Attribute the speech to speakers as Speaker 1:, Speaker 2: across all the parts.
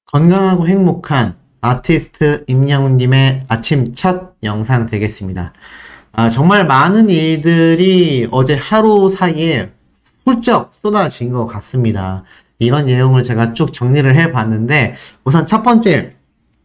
Speaker 1: 건강하고 행복한 아티스트 임영웅님의 아침 첫 영상 되겠습니다. 정말 많은 일들이 어제 하루 사이에 훌쩍 쏟아진 것 같습니다. 이런 내용을 제가 쭉 정리를 해봤는데, 우선 첫 번째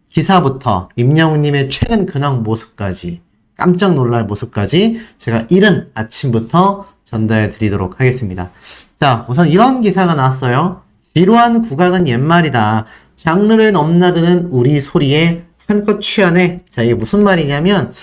Speaker 1: 기사부터 임영웅님의 최근 근황 모습까지, 깜짝 놀랄 모습까지 제가 이른 아침부터 전달해 드리도록 하겠습니다. 자, 우선 이런 기사가 나왔어요. 지루한 국악은 옛말이다. 장르를 넘나드는 우리 소리에 한껏 취하네. 자, 이게 무슨 말이냐면,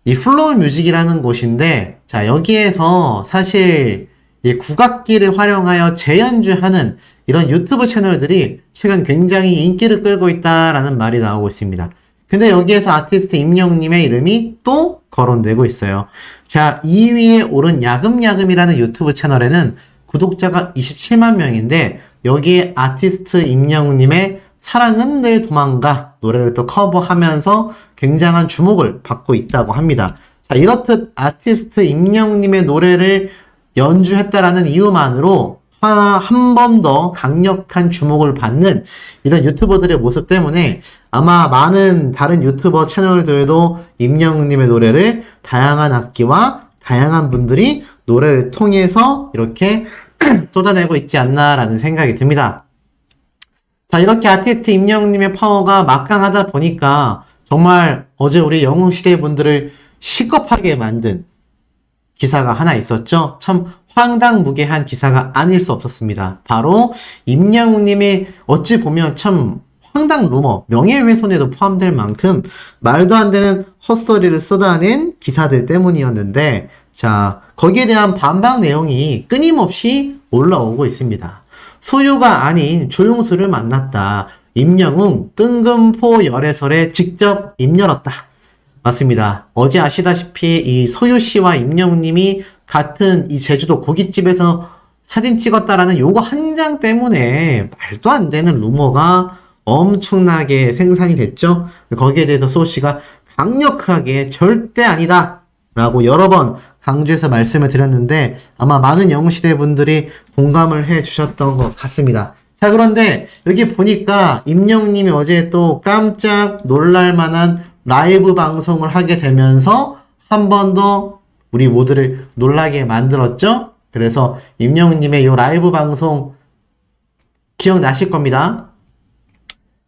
Speaker 1: 이 플로우 뮤직이라는 곳인데, 자, 여기에서 사실 이 국악기를 활용하여 재연주하는 이런 유튜브 채널들이 최근 굉장히 인기를 끌고 있다라는 말이 나오고 있습니다. 근데 여기에서 아티스트 임영웅님의 이름이 또 거론되고 있어요. 자, 2위에 오른 야금야금이라는 유튜브 채널에는 구독자가 27만 명인데, 여기에 아티스트 임영웅님의 사랑은 늘 도망가 노래를 또 커버하면서 굉장한 주목을 받고 있다고 합니다. 자, 이렇듯 아티스트 임영웅님의 노래를 연주했다라는 이유만으로 한 번 더 강력한 주목을 받는 이런 유튜버들의 모습 때문에 아마 많은 다른 유튜버 채널들도 임영웅님의 노래를 다양한 악기와 다양한 분들이 노래를 통해서 이렇게 쏟아내고 있지 않나라는 생각이 듭니다. 자, 이렇게 아티스트 임영웅님의 파워가 막강하다 보니까 정말 어제 우리 영웅시대 분들을 시겁하게 만든 기사가 하나 있었죠. 참 황당무계한 기사가 아닐 수 없었습니다. 바로 임영웅님이 어찌 보면 참 황당 루머, 명예훼손에도 포함될 만큼 말도 안 되는 헛소리를 쏟아낸 기사들 때문이었는데, 자, 거기에 대한 반박 내용이 끊임없이 올라오고 있습니다. 소유가 아닌 조용수를 만났다. 임영웅 뜬금포 열애설에 직접 입 열었다. 맞습니다. 어제 아시다시피 이 소유 씨와 임영웅 님이 같은 이 제주도 고깃집에서 사진 찍었다라는 요거 한 장 때문에 말도 안 되는 루머가 엄청나게 생산이 됐죠. 거기에 대해서 소유 씨가 강력하게 절대 아니다 라고 여러 번 강조해서 말씀을 드렸는데 아마 많은 영웅시대 분들이 공감을 해 주셨던 것 같습니다. 자, 그런데 여기 보니까 임영웅님이 어제 또 깜짝 놀랄만한 라이브 방송을 하게 되면서 한 번 더 우리 모두를 놀라게 만들었죠. 그래서 임영웅님의 이 라이브 방송 기억나실 겁니다.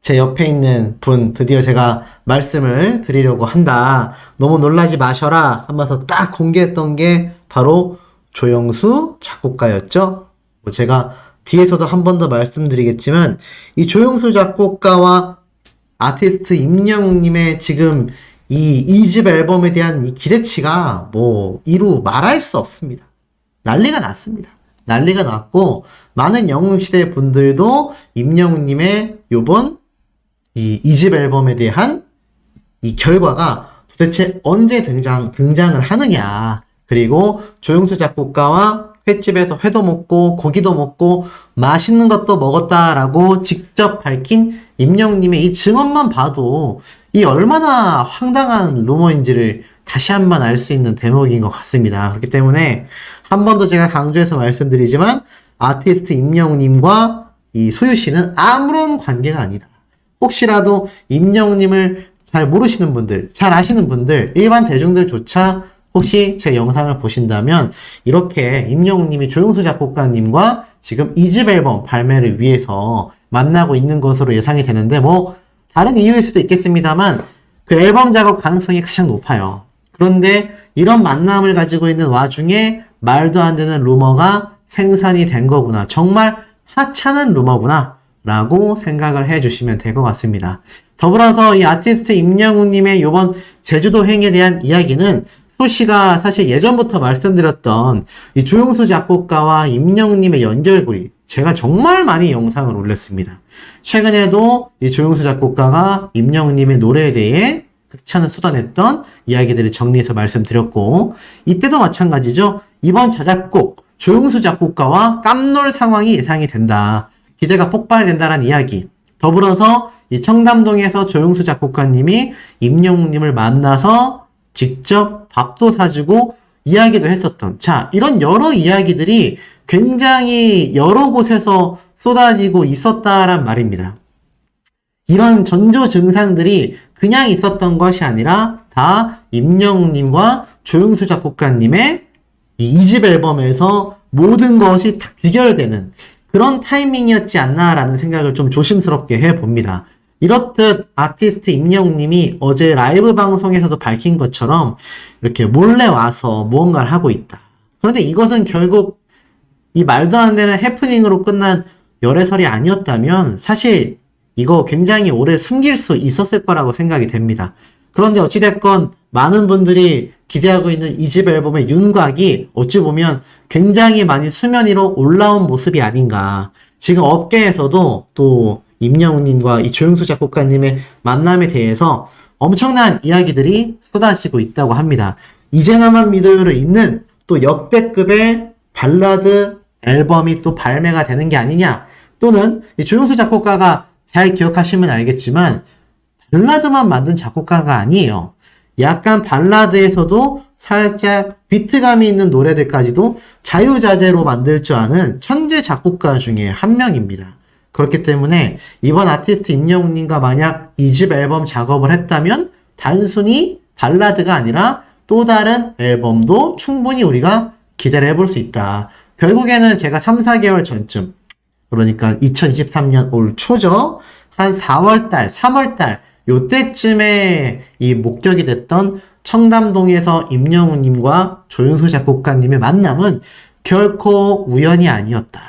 Speaker 1: 제 옆에 있는 분 드디어 제가 말씀을 드리려고 한다. 너무 놀라지 마셔라 하면서 딱 공개했던 게 바로 조영수 작곡가였죠. 제가 뒤에서도 한 번 더 말씀드리겠지만 이 조영수 작곡가와 아티스트 임영웅님의 지금 이 2집 앨범에 대한 이 기대치가 뭐 이루 말할 수 없습니다. 난리가 났습니다. 난리가 났고 많은 영웅시대 분들도 임영웅님의 요번 이 2집 앨범에 대한 이 결과가 도대체 언제 등장을 하느냐. 그리고 조영수 작곡가와 횟집에서 회도 먹고 고기도 먹고 맛있는 것도 먹었다라고 직접 밝힌 임영웅님의 이 증언만 봐도 이 얼마나 황당한 루머인지를 다시 한번 알 수 있는 대목인 것 같습니다. 그렇기 때문에 한 번 더 제가 강조해서 말씀드리지만 아티스트 임영웅님과 이 소유 씨는 아무런 관계가 아니다. 혹시라도 임영웅님을 잘 모르시는 분들, 잘 아시는 분들, 일반 대중들조차 혹시 제 영상을 보신다면 이렇게 임영웅님이 조영수 작곡가님과 지금 2집 앨범 발매를 위해서 만나고 있는 것으로 예상이 되는데 뭐 다른 이유일 수도 있겠습니다만 그 앨범 작업 가능성이 가장 높아요. 그런데 이런 만남을 가지고 있는 와중에 말도 안 되는 루머가 생산이 된 거구나. 정말 하찮은 루머구나 라고 생각을 해주시면 될 것 같습니다. 더불어서 이 아티스트 임영웅님의 이번 제주도 행에 대한 이야기는 소씨가 사실 예전부터 말씀드렸던 이 조영수 작곡가와 임영웅님의 연결고리 제가 정말 많이 영상을 올렸습니다. 최근에도 이 조영수 작곡가가 임영웅님의 노래에 대해 극찬을 쏟아냈던 이야기들을 정리해서 말씀드렸고 이때도 마찬가지죠. 이번 자작곡 조영수 작곡가와 깜놀 상황이 예상이 된다. 기대가 폭발된다는 이야기. 더불어서 이 청담동에서 조영수 작곡가님이 임영웅님을 만나서 직접 밥도 사주고 이야기도 했었던 자 이런 여러 이야기들이 굉장히 여러 곳에서 쏟아지고 있었다란 말입니다. 이런 전조 증상들이 그냥 있었던 것이 아니라 다 임영웅님과 조용수 작곡가님의 이 2집 앨범에서 모든 것이 다 귀결되는 그런 타이밍이었지 않나라는 생각을 좀 조심스럽게 해봅니다. 이렇듯 아티스트 임영웅님이 어제 라이브 방송에서도 밝힌 것처럼 이렇게 몰래 와서 무언가를 하고 있다. 그런데 이것은 결국 이 말도 안 되는 해프닝으로 끝난 열애설이 아니었다면 사실 이거 굉장히 오래 숨길 수 있었을 거라고 생각이 됩니다. 그런데 어찌됐건 많은 분들이 기대하고 있는 2집 앨범의 윤곽이 어찌 보면 굉장히 많이 수면 위로 올라온 모습이 아닌가. 지금 업계에서도 또 임영웅님과 이 조용수 작곡가님의 만남에 대해서 엄청난 이야기들이 쏟아지고 있다고 합니다. 이제 나만 믿어요를 잇는 또 역대급의 발라드 앨범이 또 발매가 되는 게 아니냐, 또는 이 조용수 작곡가가 잘 기억하시면 알겠지만 발라드만 만든 작곡가가 아니에요. 약간 발라드에서도 살짝 비트감이 있는 노래들까지도 자유자재로 만들 줄 아는 천재 작곡가 중에 한 명입니다. 그렇기 때문에 이번 아티스트 임영웅님과 만약 2집 앨범 작업을 했다면 단순히 발라드가 아니라 또 다른 앨범도 충분히 우리가 기대를 해볼 수 있다. 결국에는 제가 3, 4개월 전쯤, 그러니까 2023년 올 초죠. 한 4월달, 3월달 요때쯤에 이 목격이 됐던 청담동에서 임영웅님과 조용수 작곡가님의 만남은 결코 우연이 아니었다.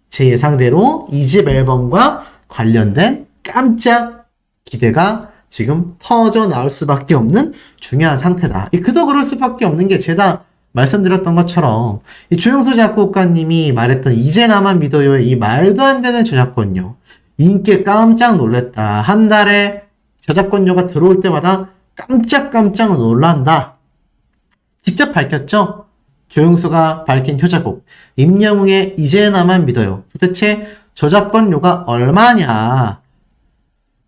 Speaker 1: 제 예상대로 2집 앨범과 관련된 깜짝 기대가 지금 터져 나올 수밖에 없는 중요한 상태다. 그도 그럴 수밖에 없는 게 제가 말씀드렸던 것처럼 이 조용수 작곡가님이 말했던 이제 나만 믿어요의 이 말도 안 되는 저작권료 인기에 깜짝 놀랐다. 한 달에 저작권료가 들어올 때마다 깜짝 놀란다. 직접 밝혔죠? 조용수가 밝힌 효자곡 임영웅의 이제 나만 믿어요. 도대체 저작권료가 얼마냐?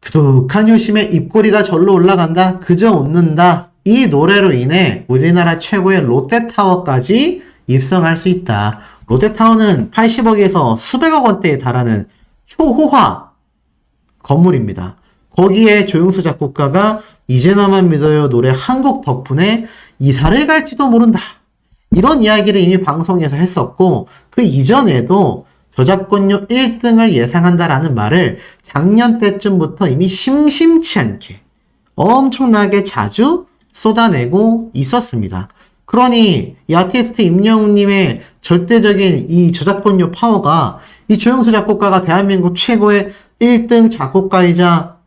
Speaker 1: 두둑한 효심에 입꼬리가 절로 올라간다. 그저 웃는다. 이 노래로 인해 우리나라 최고의 롯데타워까지 입성할 수 있다. 롯데타워는 80억에서 수백억 원대에 달하는 초호화 건물입니다. 거기에 조용수 작곡가가 이제 나만 믿어요 노래 한 곡 덕분에 이사를 갈지도 모른다. 이런 이야기를 이미 방송에서 했었고, 그 이전에도 저작권료 1등을 예상한다라는 말을 작년 때쯤부터 이미 심심치 않게 엄청나게 자주 쏟아내고 있었습니다. 그러니 이 아티스트 임영웅님의 절대적인 이 저작권료 파워가 이 조용수 작곡가가 대한민국 최고의 1등 작곡가이자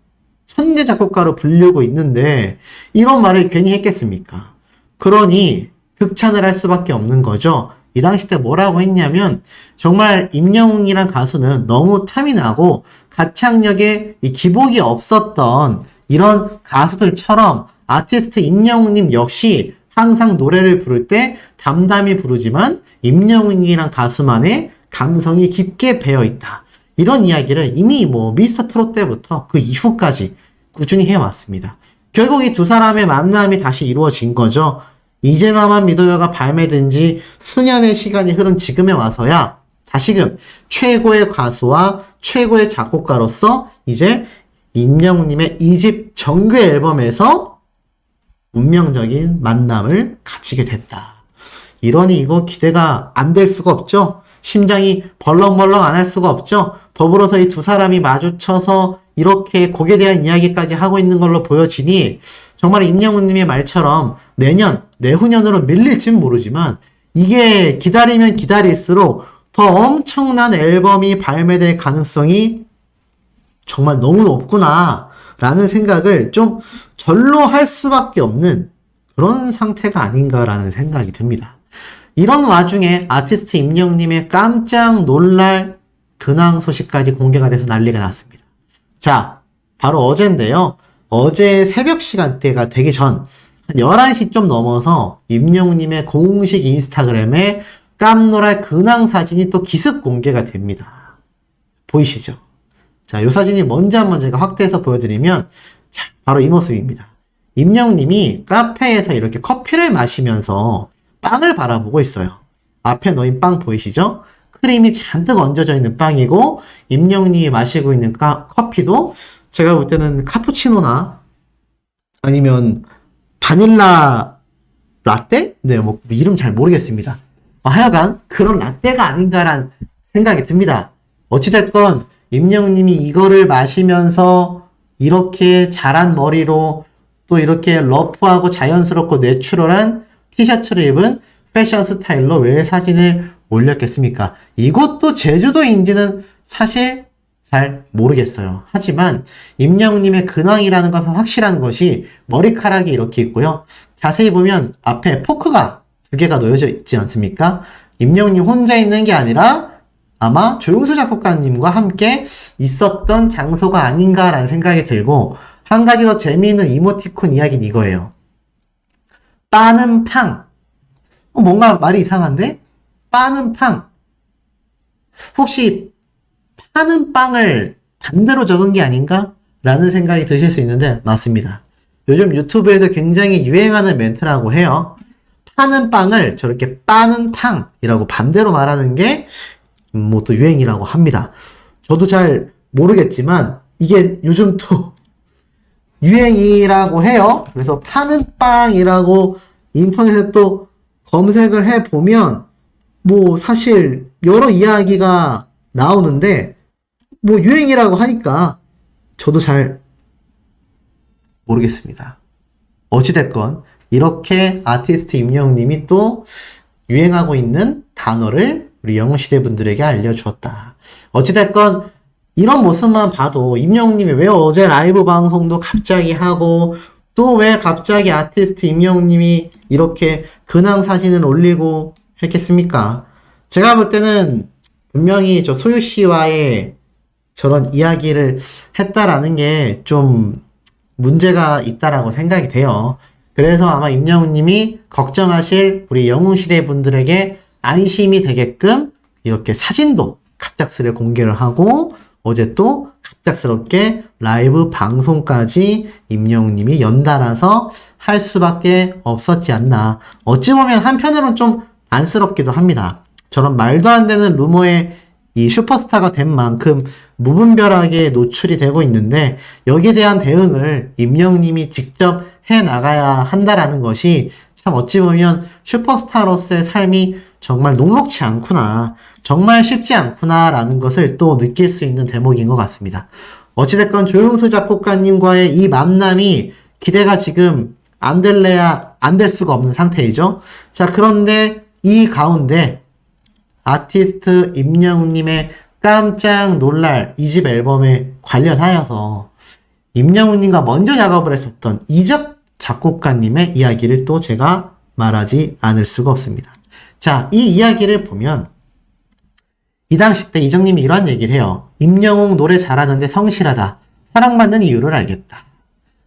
Speaker 1: 천재 작곡가로 불리고 있는데 이런 말을 괜히 했겠습니까? 그러니 극찬을 할 수밖에 없는 거죠. 이 당시 때 뭐라고 했냐면 정말 임영웅이란 가수는 너무 탐이 나고 가창력에 이 기복이 없었던 이런 가수들처럼 아티스트 임영웅님 역시 항상 노래를 부를 때 담담히 부르지만 임영웅이란 가수만의 감성이 깊게 배어있다. 이런 이야기를 이미 미스터 트롯 때부터 그 이후까지 꾸준히 해왔습니다. 결국 이 두 사람의 만남이 다시 이루어진 거죠. 이제 나만 믿어요가 발매된 지 수년의 시간이 흐른 지금에 와서야 다시금 최고의 가수와 최고의 작곡가로서 이제 임영웅님의 2집 정규 앨범에서 운명적인 만남을 갖추게 됐다. 이러니 이거 기대가 안 될 수가 없죠. 심장이 벌렁벌렁 안 할 수가 없죠. 더불어서 이 두 사람이 마주쳐서 이렇게 곡에 대한 이야기까지 하고 있는 걸로 보여지니 정말 임영웅님의 말처럼 내년, 내후년으로 밀릴진 모르지만 이게 기다리면 기다릴수록 더 엄청난 앨범이 발매될 가능성이 정말 너무 높구나 라는 생각을 좀 절로 할 수밖에 없는 그런 상태가 아닌가라는 생각이 듭니다. 이런 와중에 아티스트 임영웅님의 깜짝 놀랄 근황 소식까지 공개가 돼서 난리가 났습니다. 자, 바로 어제인데요. 어제 새벽 시간대가 되기 전 11시 좀 넘어서 임영웅님의 공식 인스타그램에 깜놀할 근황 사진이 또 기습 공개가 됩니다. 보이시죠? 자, 이 사진이 뭔지 한번 제가 확대해서 보여드리면 자, 바로 이 모습입니다. 임영웅님이 카페에서 이렇게 커피를 마시면서 빵을 바라보고 있어요. 앞에 놓인 빵 보이시죠? 크림이 잔뜩 얹어져 있는 빵이고 임영웅님이 마시고 있는 커피도 제가 볼 때는 카푸치노나 아니면 바닐라 라떼? 네, 뭐 이름 잘 모르겠습니다. 하여간 그런 라떼가 아닌가란 생각이 듭니다. 어찌됐건 임영웅님이 이거를 마시면서 이렇게 자란 머리로 또 이렇게 러프하고 자연스럽고 내추럴한 티셔츠를 입은 패션 스타일로 왜 사진을 올렸겠습니까? 이것도 제주도인지는 사실 잘 모르겠어요. 하지만 임영웅님의 근황이라는 것은 확실한 것이 머리카락이 이렇게 있고요. 자세히 보면 앞에 포크가 두 개가 놓여져 있지 않습니까? 임영웅님 혼자 있는 게 아니라 아마 조용수 작곡가님과 함께 있었던 장소가 아닌가라는 생각이 들고, 한 가지 더 재미있는 이모티콘 이야기는 이거예요. 빠는 팡. 뭔가 말이 이상한데? 빠는 팡. 혹시 파는 빵을 반대로 적은 게 아닌가? 라는 생각이 드실 수 있는데 맞습니다. 요즘 유튜브에서 굉장히 유행하는 멘트라고 해요. 파는 빵을 저렇게 빠는 팡이라고 반대로 말하는 게 뭐 또 유행이라고 합니다. 저도 잘 모르겠지만 이게 요즘 또 유행이라고 해요. 그래서 파는 빵이라고 인터넷에 또 검색을 해보면 뭐 사실 여러 이야기가 나오는데 뭐 유행이라고 하니까 저도 잘 모르겠습니다. 어찌됐건 이렇게 아티스트 임영웅님이 또 유행하고 있는 단어를 우리 영웅시대 분들에게 알려주었다. 어찌됐건 이런 모습만 봐도 임영웅님이 왜 어제 라이브 방송도 갑자기 하고 또 왜 갑자기 아티스트 임영웅님이 이렇게 근황 사진을 올리고 했겠습니까? 제가 볼 때는 분명히 저 소유씨와의 저런 이야기를 했다라는 게 좀 문제가 있다라고 생각이 돼요. 그래서 아마 임영웅님이 걱정하실 우리 영웅시대 분들에게 안심이 되게끔 이렇게 사진도 갑작스레 공개를 하고 어제 또 갑작스럽게 라이브 방송까지 임영웅님이 연달아서 할 수밖에 없었지 않나. 어찌 보면 한편으로는 좀 안쓰럽기도 합니다. 저런 말도 안 되는 루머에 이 슈퍼스타가 된 만큼 무분별하게 노출이 되고 있는데 여기에 대한 대응을 임영웅님이 직접 해 나가야 한다라는 것이 참 어찌 보면 슈퍼스타로서의 삶이 정말 녹록치 않구나, 정말 쉽지 않구나라는 것을 또 느낄 수 있는 대목인 것 같습니다. 어찌됐건 조용수 작곡가님과의 이 만남이 기대가 지금 안 될래야 안 될 수가 없는 상태이죠. 자, 그런데 이 가운데 아티스트 임영웅님의 깜짝 놀랄 2집 앨범에 관련하여서 임영웅님과 먼저 작업을 했었던 이적 작곡가님의 이야기를 또 제가 말하지 않을 수가 없습니다. 자, 이 이야기를 보면 이 당시 때 이정님이 이런 얘기를 해요. 임영웅 노래 잘하는데 성실하다. 사랑받는 이유를 알겠다.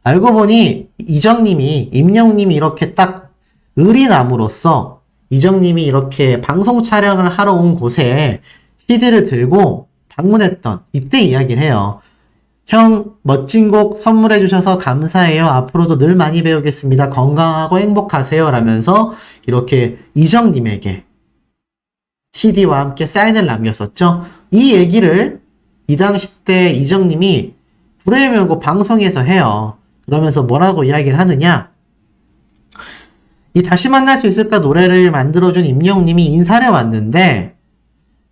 Speaker 1: 알고 보니 이정님이 임영웅님이 이렇게 딱 의리남으로써 이정님이 이렇게 방송 촬영을 하러 온 곳에 CD를 들고 방문했던 이때 이야기를 해요. 형, 멋진 곡 선물해 주셔서 감사해요. 앞으로도 늘 많이 배우겠습니다. 건강하고 행복하세요. 라면서 이렇게 이정님에게 CD와 함께 사인을 남겼었죠. 이 얘기를 이 당시 때 이정님이 불을 메우고 방송에서 해요. 그러면서 뭐라고 이야기를 하느냐? 이 다시 만날 수 있을까 노래를 만들어준 임영웅님이 인사를 왔는데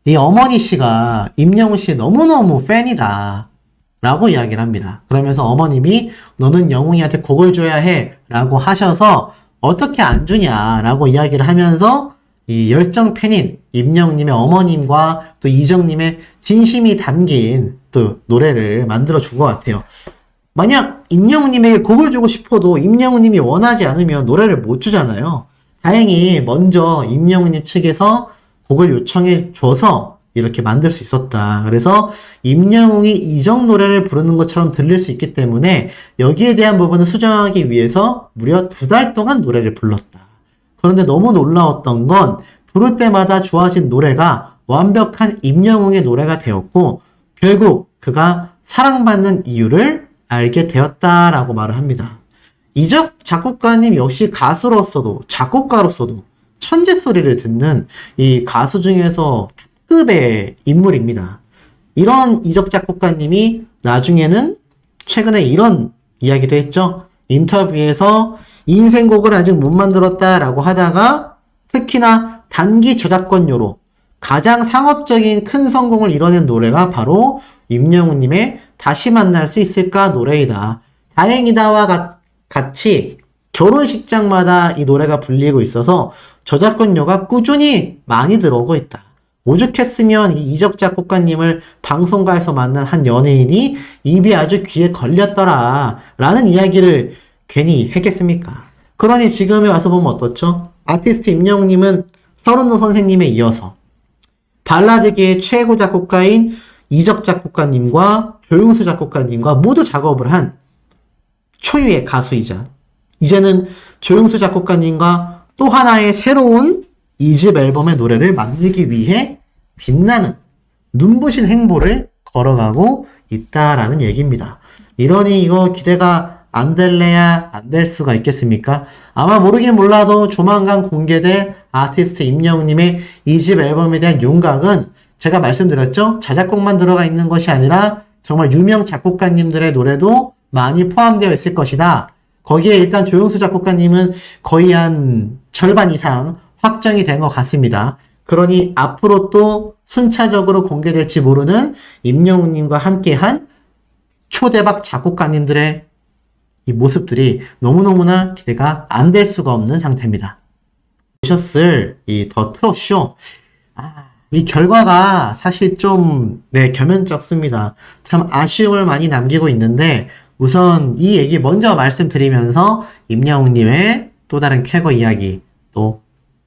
Speaker 1: 이 어머니 씨가 임영웅 씨 너무너무 팬이다 라고 이야기를 합니다. 그러면서 어머님이 너는 영웅이한테 곡을 줘야 해 라고 하셔서 어떻게 안 주냐 라고 이야기를 하면서 이 열정 팬인 임영웅님의 어머님과 또 이정님의 진심이 담긴 또 노래를 만들어 준 것 같아요. 만약 임영웅님에게 곡을 주고 싶어도 임영웅님이 원하지 않으면 노래를 못 주잖아요. 다행히 먼저 임영웅님 측에서 곡을 요청해 줘서 이렇게 만들 수 있었다. 그래서 임영웅이 이정 노래를 부르는 것처럼 들릴 수 있기 때문에 여기에 대한 부분을 수정하기 위해서 무려 2달 동안 노래를 불렀다. 그런데 너무 놀라웠던 건 부를 때마다 좋아진 노래가 완벽한 임영웅의 노래가 되었고 결국 그가 사랑받는 이유를 알게 되었다라고 말을 합니다. 이적 작곡가님 역시 가수로서도 작곡가로서도 천재 소리를 듣는 이 가수 중에서 탑급의 인물입니다. 이런 이적 작곡가님이 나중에는 최근에 이런 이야기도 했죠. 인터뷰에서 인생곡을 아직 못 만들었다라고 하다가 특히나 단기 저작권료로 가장 상업적인 큰 성공을 이뤄낸 노래가 바로 임영웅님의 다시 만날 수 있을까 노래이다. 다행이다와 같이 결혼식장마다 이 노래가 불리고 있어서 저작권료가 꾸준히 많이 들어오고 있다. 오죽했으면 이 이적 작곡가님을 방송가에서 만난 한 연예인이 입이 아주 귀에 걸렸더라 라는 이야기를 괜히 했겠습니까? 그러니 지금에 와서 보면 어떻죠? 아티스트 임영웅님은 서른도 선생님에 이어서 발라드계의 최고 작곡가인 이적 작곡가님과 조용수 작곡가님과 모두 작업을 한 초유의 가수이자 이제는 조용수 작곡가님과 또 하나의 새로운 2집 앨범의 노래를 만들기 위해 빛나는 눈부신 행보를 걸어가고 있다라는 얘기입니다. 이러니 이거 기대가 안 될래야 안 될 수가 있겠습니까? 아마 모르긴 몰라도 조만간 공개될 아티스트 임영웅님의 2집 앨범에 대한 윤곽은 제가 말씀드렸죠? 자작곡만 들어가 있는 것이 아니라 정말 유명 작곡가님들의 노래도 많이 포함되어 있을 것이다. 거기에 일단 조용수 작곡가님은 거의 한 절반 이상 확정이 된 것 같습니다. 그러니 앞으로 또 순차적으로 공개될지 모르는 임영웅님과 함께한 초대박 작곡가님들의 이 모습들이 너무너무나 기대가 안 될 수가 없는 상태입니다. 보셨을 이 더 트롯쇼. 이 결과가 사실 좀, 겸연쩍습니다. 참 아쉬움을 많이 남기고 있는데, 우선 이 얘기 먼저 말씀드리면서 임영웅님의 또 다른 쾌거 이야기, 또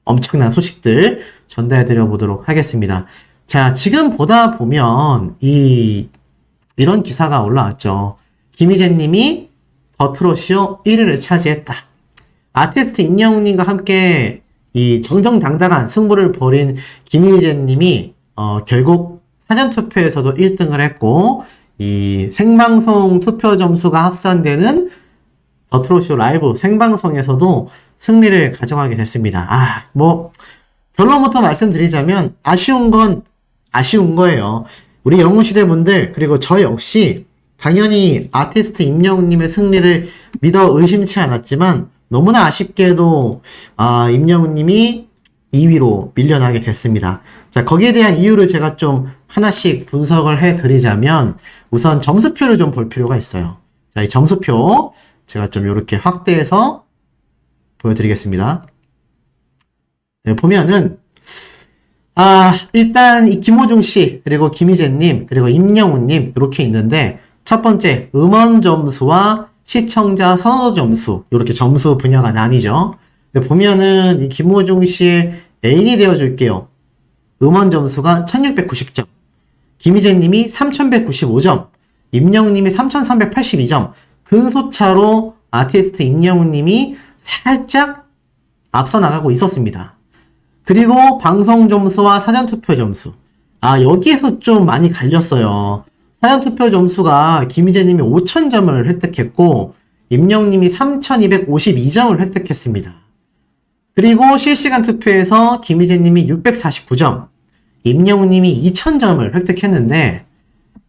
Speaker 1: 엄청난 소식들 전달해드려 보도록 하겠습니다. 자, 지금 보다 보면 이런 기사가 올라왔죠. 김희재님이 더 트롯쇼 1위를 차지했다. 아티스트 임영웅님과 함께 이 정정당당한 승부를 벌인 김희재님이 결국 사전투표에서도 1등을 했고 이 생방송 투표 점수가 합산되는 더 트롯쇼 라이브 생방송에서도 승리를 가져가게 됐습니다. 결론부터 말씀드리자면 아쉬운 건 아쉬운 거예요. 우리 영웅시대 분들 그리고 저 역시 당연히 아티스트 임영웅님의 승리를 믿어 의심치 않았지만 너무나 아쉽게도 임영웅님이 2위로 밀려나게 됐습니다. 자, 거기에 대한 이유를 제가 좀 하나씩 분석을 해드리자면 우선 점수표를 좀 볼 필요가 있어요. 자, 이 점수표 제가 좀 이렇게 확대해서 보여드리겠습니다. 네, 보면은 일단 이 김호중 씨 그리고 김희재님 그리고 임영웅님 이렇게 있는데 첫 번째 음원 점수와 시청자 선호도 점수 이렇게 점수 분야가 나뉘죠. 보면은 이 김호중 씨의 애인이 되어줄게요. 음원 점수가 1690점, 김희재님이 3195점, 임영웅님이 3382점, 근소차로 아티스트 임영웅님이 살짝 앞서 나가고 있었습니다. 그리고 방송 점수와 사전투표 점수. 여기에서 좀 많이 갈렸어요. 사전투표 점수가 김희재님이 5000점을 획득했고 임영웅님이 3252점을 획득했습니다. 그리고 실시간 투표에서 김희재님이 649점, 임영웅님이 2000점을 획득했는데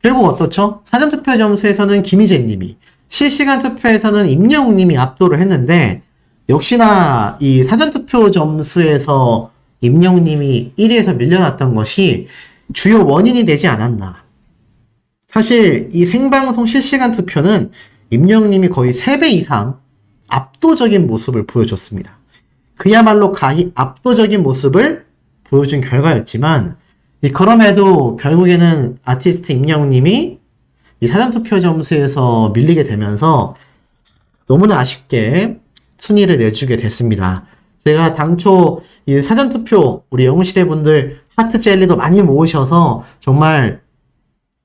Speaker 1: 결국 어떻죠? 사전투표 점수에서는 김희재님이, 실시간 투표에서는 임영웅님이 압도를 했는데 역시나 이 사전투표 점수에서 임영웅님이 1위에서 밀려났던 것이 주요 원인이 되지 않았나. 사실 이 생방송 실시간 투표는 임영웅님이 거의 3배 이상 압도적인 모습을 보여줬습니다. 그야말로 가히 압도적인 모습을 보여준 결과였지만 그럼에도 결국에는 아티스트 임영웅님이 이 사전투표 점수에서 밀리게 되면서 너무나 아쉽게 순위를 내주게 됐습니다. 제가 당초 이 사전투표 우리 영웅시대 분들 하트 젤리도 많이 모으셔서 정말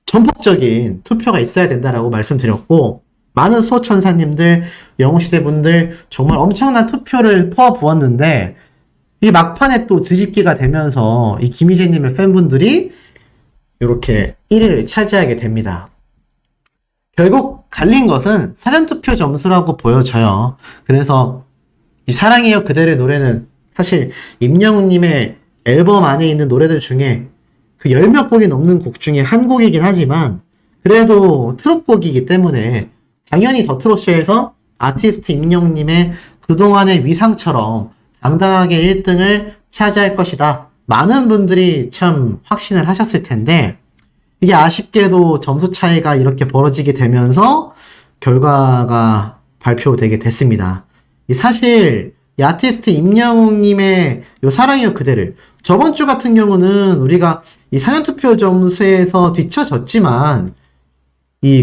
Speaker 1: 전폭적인 투표가 있어야 된다라고 말씀드렸고 많은 수호천사님들, 영웅시대 분들 정말 엄청난 투표를 퍼부었는데 이 막판에 또 뒤집기가 되면서 이 김희재님의 팬분들이 이렇게 1위를 차지하게 됩니다. 결국 갈린 것은 사전투표 점수라고 보여져요. 그래서 이 사랑해요 그대의 노래는 사실 임영웅님의 앨범 안에 있는 노래들 중에 그 10몇 곡이 넘는 곡 중에 한 곡이긴 하지만 그래도 트롯곡이기 때문에 당연히 더 트롯쇼에서 아티스트 임영님의 그동안의 위상처럼 당당하게 1등을 차지할 것이다. 많은 분들이 참 확신을 하셨을 텐데 이게 아쉽게도 점수 차이가 이렇게 벌어지게 되면서 결과가 발표되게 됐습니다. 사실 이 아티스트 임영웅님의 요 사랑이여 그대를 저번 주 같은 경우는 우리가 이 사전투표 점수에서 뒤처졌지만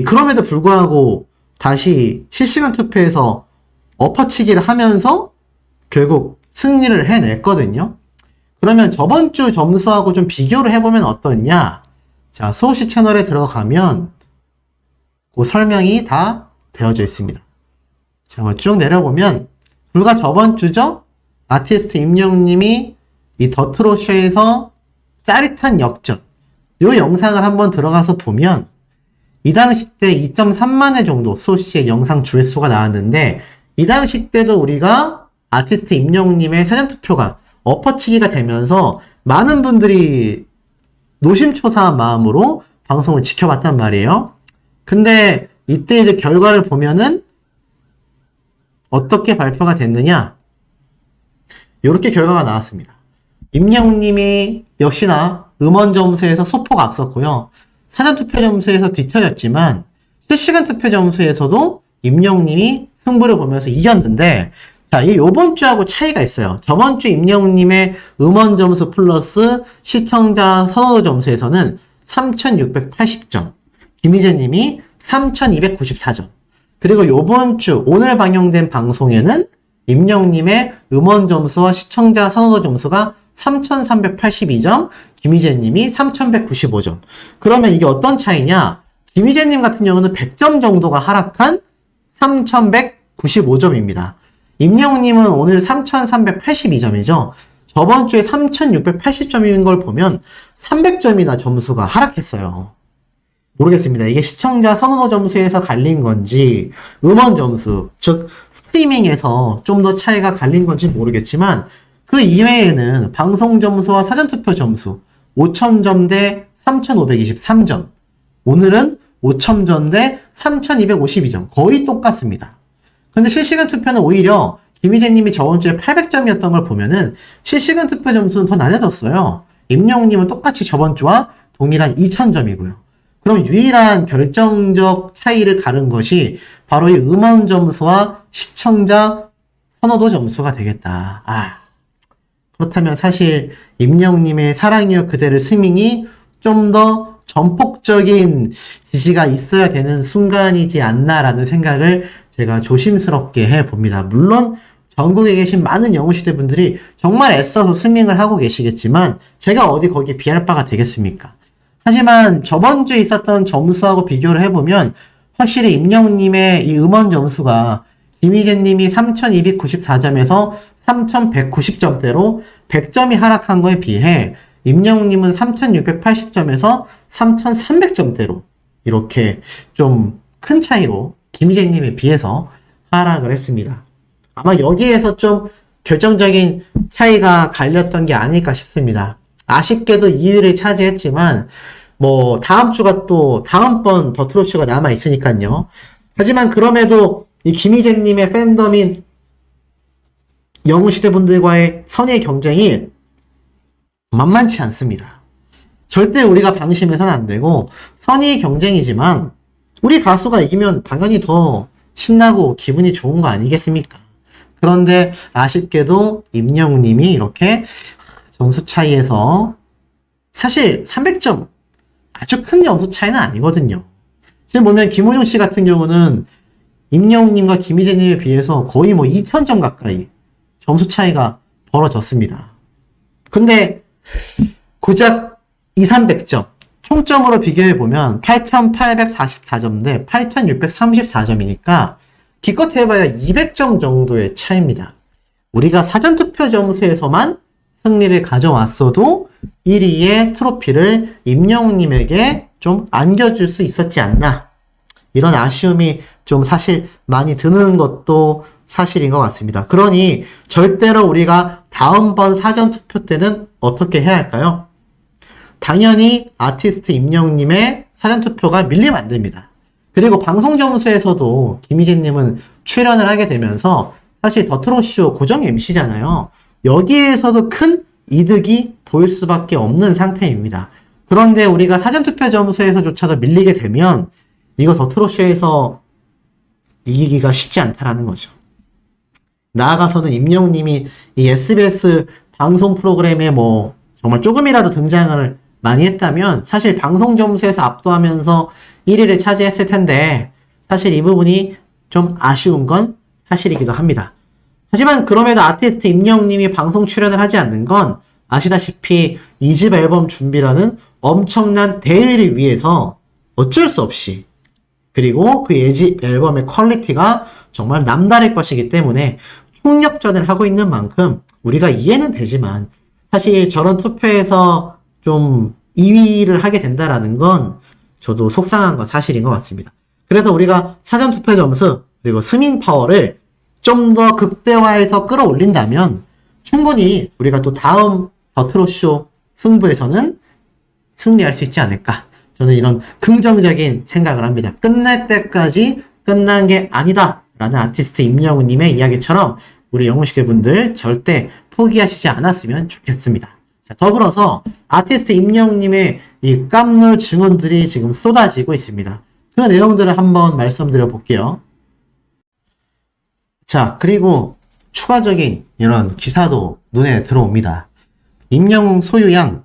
Speaker 1: 그럼에도 불구하고 다시 실시간 투표에서 엎어치기를 하면서 결국 승리를 해냈거든요. 그러면 저번 주 점수하고 좀 비교를 해보면 어떠냐? 자, 수호씨 채널에 들어가면 그 설명이 다 되어져 있습니다. 자, 한번 쭉 내려보면 불과 저번 주죠? 아티스트 임영웅님이 이 더트롯쇼에서 짜릿한 역전 요 영상을 한번 들어가서 보면 이 당시 때 2.3만 회 정도 수호씨의 영상 조회수가 나왔는데 이 당시 때도 우리가 아티스트 임영웅님의 사전투표가 엎어치기가 되면서 많은 분들이 노심초사한 마음으로 방송을 지켜봤단 말이에요. 근데 이때 이제 결과를 보면은 어떻게 발표가 됐느냐? 이렇게 결과가 나왔습니다. 임영웅님이 역시나 음원 점수에서 소폭 앞섰고요. 사전투표 점수에서 뒤처졌지만 실시간 투표 점수에서도 임영웅님이 승부를 보면서 이겼는데 자, 요번 주하고 차이가 있어요. 저번 주 임영웅님의 음원 점수 플러스 시청자 선호도 점수에서는 3,680점, 김희재님이 3,294점. 그리고 요번 주 오늘 방영된 방송에는 임영웅님의 음원 점수와 시청자 선호도 점수가 3,382점, 김희재님이 3,195점. 그러면 이게 어떤 차이냐? 김희재님 같은 경우는 100점 정도가 하락한 3,195점입니다. 임영웅님은 오늘 3,382점이죠. 저번 주에 3,680점인 걸 보면 300점이나 점수가 하락했어요. 모르겠습니다. 이게 시청자 선호도 점수에서 갈린 건지 음원 점수, 즉 스트리밍에서 좀 더 차이가 갈린 건지 모르겠지만 그 이외에는 방송 점수와 사전투표 점수 5,000점 대 3,523점, 오늘은 5,000점 대 3,252점, 거의 똑같습니다. 근데 실시간 투표는 오히려 김희재님이 저번 주에 800점이었던 걸 보면은 실시간 투표 점수는 더 낮아졌어요. 임영웅님은 똑같이 저번 주와 동일한 2,000점이고요. 그럼 유일한 결정적 차이를 가른 것이 바로 이 음원 점수와 시청자 선호도 점수가 되겠다. 그렇다면 사실 임영웅님의 사랑이여 그대를 스밍이 좀 더 전폭적인 지지가 있어야 되는 순간이지 않나라는 생각을 제가 조심스럽게 해봅니다. 물론 전국에 계신 많은 영웅시대 분들이 정말 애써서 스밍을 하고 계시겠지만 제가 어디 거기에 비할 바가 되겠습니까? 하지만 저번 주에 있었던 점수하고 비교를 해보면 확실히 임영웅님의 이 음원 점수가 김희재님이 3,294점에서 3,190점대로 100점이 하락한 거에 비해 임영웅님은 3,680점에서 3,300점대로 이렇게 좀 큰 차이로 김희재님에 비해서 하락을 했습니다. 아마 여기에서 좀 결정적인 차이가 갈렸던 게 아닐까 싶습니다. 아쉽게도 2위를 차지했지만 뭐 다음 주가 또 다음번 더트롯쇼가 남아 있으니까요. 하지만 그럼에도 이 김희재님의 팬덤인 영웅시대 분들과의 선의 경쟁이 만만치 않습니다. 절대 우리가 방심해서는 안 되고 선의 경쟁이지만 우리 가수가 이기면 당연히 더 신나고 기분이 좋은 거 아니겠습니까? 그런데 아쉽게도 임영웅님이 이렇게 점수 차이에서 사실 300점 아주 큰 점수 차이는 아니거든요. 지금 보면 김호중 씨 같은 경우는 임영웅님과 김희재님에 비해서 거의 뭐 2000점 가까이 점수 차이가 벌어졌습니다. 근데 고작 2,300점 총점으로 비교해보면 8,844점 대 8,634점이니까 기껏 해봐야 200점 정도의 차이입니다. 우리가 사전투표 점수에서만 승리를 가져왔어도 1위의 트로피를 임영웅님에게 좀 안겨줄 수 있었지 않나, 이런 아쉬움이 좀 사실 많이 드는 것도 사실인 것 같습니다. 그러니 절대로 우리가 다음번 사전투표 때는 어떻게 해야 할까요? 당연히 아티스트 임영웅님의 사전투표가 밀리면 안 됩니다. 그리고 방송 점수에서도 김희진님은 출연을 하게 되면서 사실 더트롯쇼 고정 MC잖아요. 여기에서도 큰 이득이 보일 수밖에 없는 상태입니다. 그런데 우리가 사전투표 점수에서조차도 밀리게 되면 이거 더트롯쇼에서 이기기가 쉽지 않다라는 거죠. 나아가서는 임영웅님이 이 SBS 방송 프로그램에 뭐 정말 조금이라도 등장을 많이 했다면 사실 방송 점수에서 압도하면서 1위를 차지했을 텐데 사실 이 부분이 좀 아쉬운 건 사실이기도 합니다. 하지만 그럼에도 아티스트 임영웅님이 방송 출연을 하지 않는 건 아시다시피 2집 앨범 준비라는 엄청난 대회를 위해서 어쩔 수 없이 그리고 그 예집 앨범의 퀄리티가 정말 남다를 것이기 때문에 총력전을 하고 있는 만큼 우리가 이해는 되지만 사실 저런 투표에서 좀 2위를 하게 된다라는 건 저도 속상한 건 사실인 것 같습니다. 그래서 우리가 사전투표 점수 그리고 스민 파워를 좀 더 극대화해서 끌어올린다면 충분히 우리가 또 다음 더트롯쇼 승부에서는 승리할 수 있지 않을까. 저는 이런 긍정적인 생각을 합니다. 끝날 때까지 끝난 게 아니다 라는 아티스트 임영웅님의 이야기처럼 우리 영웅시대 분들 절대 포기하시지 않았으면 좋겠습니다. 자, 더불어서 아티스트 임영웅님의 이 깜놀 증언들이 지금 쏟아지고 있습니다. 그 내용들을 한번 말씀드려 볼게요. 자, 그리고 추가적인 이런 기사도 눈에 들어옵니다. 임영웅 소유양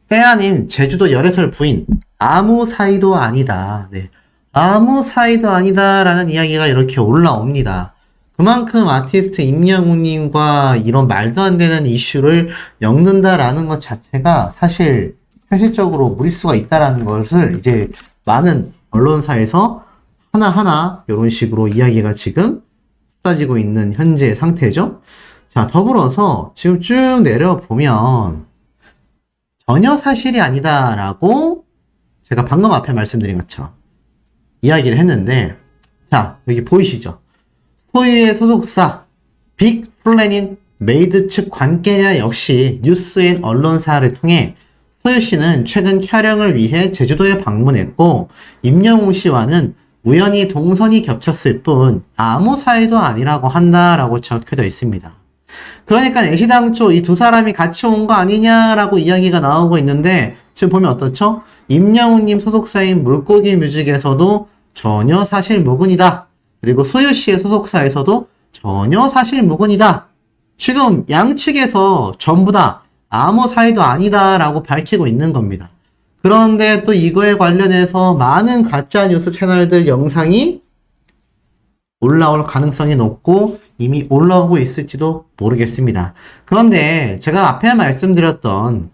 Speaker 1: 빼아닌 제주도 열애설 부인 아무 사이도 아니다. 네. 아무 사이도 아니다 라는 이야기가 이렇게 올라옵니다. 그만큼 아티스트 임영웅님과 이런 말도 안 되는 이슈를 엮는다라는 것 자체가 사실 현실적으로 무리수가 있다라는 것을 이제 많은 언론사에서 하나하나 이런 식으로 이야기가 지금 쏟아지고 있는 현재 상태죠. 자, 더불어서 지금 쭉 내려보면 전혀 사실이 아니다라고 제가 방금 앞에 말씀드린 것처럼 이야기를 했는데, 자, 여기 보이시죠? 소유의 소속사 빅플래닛 메이드 측 관계자 역시 뉴스앤 언론사를 통해 소유 씨는 최근 촬영을 위해 제주도에 방문했고 임영웅 씨와는 우연히 동선이 겹쳤을 뿐 아무 사이도 아니라고 한다라고 적혀져 있습니다. 그러니까 애시당초 이 두 사람이 같이 온 거 아니냐라고 이야기가 나오고 있는데 지금 보면 어떻죠? 임영웅님 소속사인 물고기 뮤직에서도 전혀 사실 무근이다. 그리고 소유 씨의 소속사에서도 전혀 사실 무근이다. 지금 양측에서 전부 다 아무 사이도 아니다라고 밝히고 있는 겁니다. 그런데 또 이거에 관련해서 많은 가짜뉴스 채널들 영상이 올라올 가능성이 높고 이미 올라오고 있을지도 모르겠습니다. 그런데 제가 앞에 말씀드렸던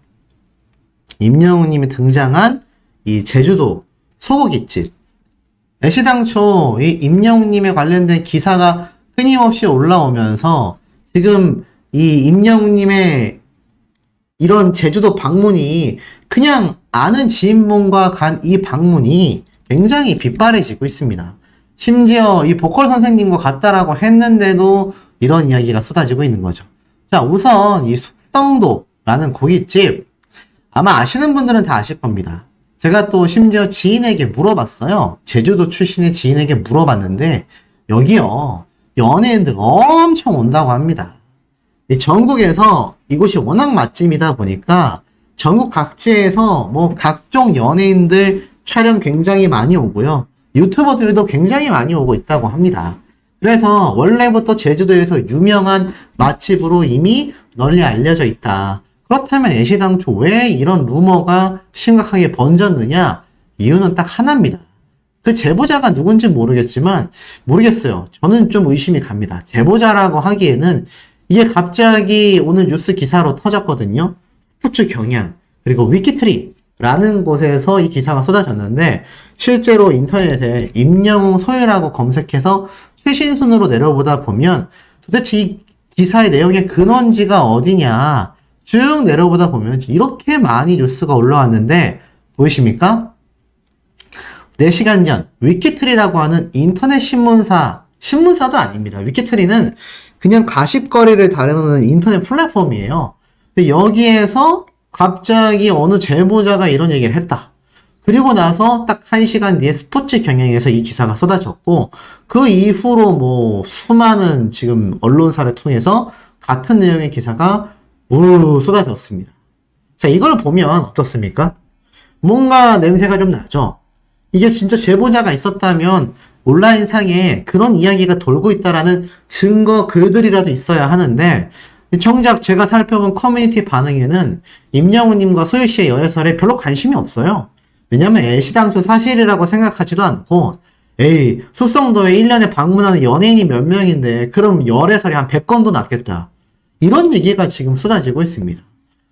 Speaker 1: 임영웅님이 등장한 이 제주도 소고기집 애시당초 이 임영웅님에 관련된 기사가 끊임없이 올라오면서 지금 이 임영웅님의 이런 제주도 방문이 그냥 아는 지인분과 간 이 방문이 굉장히 빗발해지고 있습니다. 심지어 이 보컬 선생님과 같다라고 했는데도 이런 이야기가 쏟아지고 있는 거죠. 자, 우선 이 숙성도라는 고깃집 아마 아시는 분들은 다 아실 겁니다. 제가 또 심지어 지인에게 물어봤어요. 제주도 출신의 지인에게 물어봤는데 여기요 연예인들 엄청 온다고 합니다. 이 전국에서 이곳이 워낙 맛집이다 보니까 전국 각지에서 뭐 각종 연예인들 촬영 굉장히 많이 오고요. 유튜버들도 굉장히 많이 오고 있다고 합니다. 그래서 원래부터 제주도에서 유명한 맛집으로 이미 널리 알려져 있다. 그렇다면 애시당초 왜 이런 루머가 심각하게 번졌느냐? 이유는 딱 하나입니다. 그 제보자가 누군지 모르겠어요. 저는 좀 의심이 갑니다. 제보자라고 하기에는 이게 갑자기 오늘 뉴스 기사로 터졌거든요. 스포츠 경향 그리고 위키트리라는 곳에서 이 기사가 쏟아졌는데 실제로 인터넷에 임영웅 소유라고 검색해서 최신 순으로 내려보다 보면 도대체 이 기사의 내용의 근원지가 어디냐 쭉 내려보다 보면 이렇게 많이 뉴스가 올라왔는데 보이십니까? 4시간 전 위키트리라고 하는 인터넷 신문사도 아닙니다. 위키트리는 그냥 가십거리를 다루는 인터넷 플랫폼이에요. 근데 여기에서 갑자기 어느 제보자가 이런 얘기를 했다. 그리고 나서 딱 1시간 뒤에 스포츠 경향에서 이 기사가 쏟아졌고, 그 이후로 뭐 수많은 지금 언론사를 통해서 같은 내용의 기사가 우르르 쏟아졌습니다. 자, 이걸 보면 어떻습니까? 뭔가 냄새가 좀 나죠? 이게 진짜 제보자가 있었다면 온라인상에 그런 이야기가 돌고 있다라는 증거 글들이라도 있어야 하는데, 정작 제가 살펴본 커뮤니티 반응에는 임영웅님과 소유씨의 열애설에 별로 관심이 없어요. 왜냐면 애시당초 사실이라고 생각하지도 않고, 에이, 숙성도에 1년에 방문하는 연예인이 몇 명인데 그럼 열애설이 한 100건도 났겠다. 이런 얘기가 지금 쏟아지고 있습니다.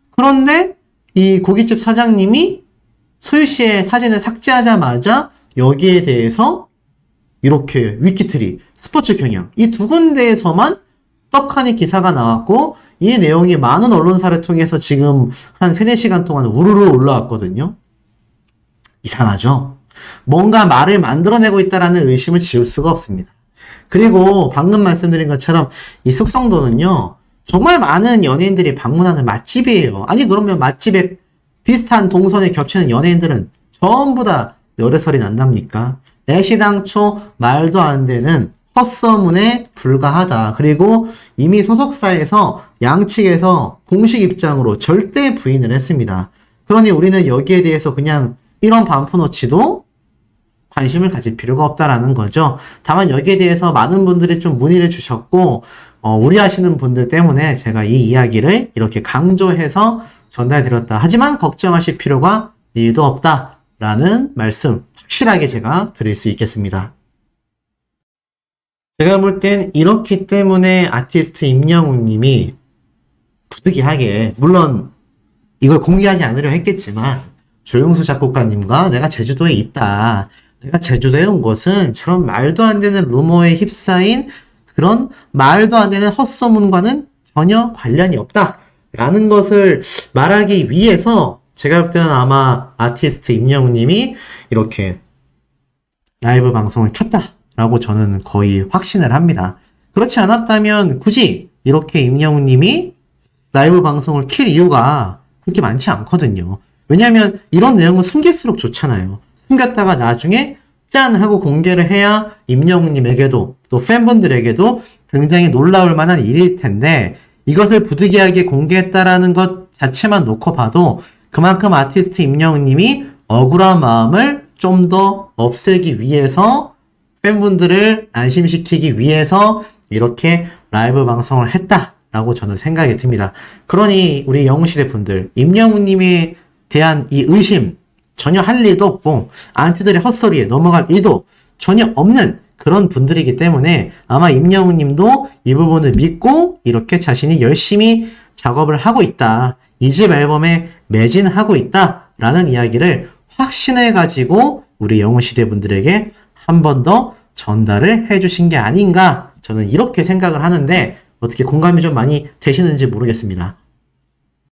Speaker 1: 그런데 이 고깃집 사장님이 소유씨의 사진을 삭제하자마자 여기에 대해서 이렇게 위키트리, 스포츠 경향 이 두 군데에서만 떡하니 기사가 나왔고, 이 내용이 많은 언론사를 통해서 지금 한 3, 4시간 동안 우르르 올라왔거든요. 이상하죠? 뭔가 말을 만들어내고 있다라는 의심을 지울 수가 없습니다. 그리고 방금 말씀드린 것처럼 이 숙성도는요, 정말 많은 연예인들이 방문하는 맛집이에요. 아니 그러면 맛집에 비슷한 동선에 겹치는 연예인들은 전부 다 열애설이 난답니까? 애시당초 말도 안 되는 헛소문에 불과하다. 그리고 이미 소속사에서 양측에서 공식 입장으로 절대 부인을 했습니다. 그러니 우리는 여기에 대해서 그냥 이런 반포너치도 관심을 가질 필요가 없다라는 거죠. 다만 여기에 대해서 많은 분들이 좀 문의를 주셨고, 우려하시는 분들 때문에 제가 이 이야기를 이렇게 강조해서 전달드렸다. 하지만 걱정하실 필요가 일도 없다라는 말씀 확실하게 제가 드릴 수 있겠습니다. 제가 볼 땐 이렇기 때문에 아티스트 임영웅 님이 부득이하게, 물론 이걸 공개하지 않으려 했겠지만, 조용수 작곡가님과 내가 제주도에 있다. 내가 제주도에 온 것은 저런 말도 안 되는 루머에 휩싸인 그런 말도 안 되는 헛소문과는 전혀 관련이 없다. 라는 것을 말하기 위해서 제가 볼 때는 아마 아티스트 임영웅 님이 이렇게 라이브 방송을 켰다. 라고 저는 거의 확신을 합니다. 그렇지 않았다면 굳이 이렇게 임영웅 님이 라이브 방송을 킬 이유가 그렇게 많지 않거든요. 왜냐하면 이런 내용은 숨길수록 좋잖아요. 숨겼다가 나중에 짠 하고 공개를 해야 임영웅 님에게도 또 팬분들에게도 굉장히 놀라울 만한 일일 텐데, 이것을 부득이하게 공개했다라는 것 자체만 놓고 봐도 그만큼 아티스트 임영웅 님이 억울한 마음을 좀 더 없애기 위해서, 팬분들을 안심시키기 위해서 이렇게 라이브 방송을 했다라고 저는 생각이 듭니다. 그러니 우리 영웅시대 분들, 임영웅 님에 대한 이 의심 전혀 할 일도 없고, 안티들의 헛소리에 넘어갈 일도 전혀 없는 그런 분들이기 때문에 아마 임영웅 님도 이 부분을 믿고 이렇게 자신이 열심히 작업을 하고 있다, 이 집 앨범에 매진하고 있다 라는 이야기를 확신해 가지고 우리 영웅시대 분들에게 한 번 더 전달을 해주신 게 아닌가, 저는 이렇게 생각을 하는데 어떻게 공감이 좀 많이 되시는지 모르겠습니다.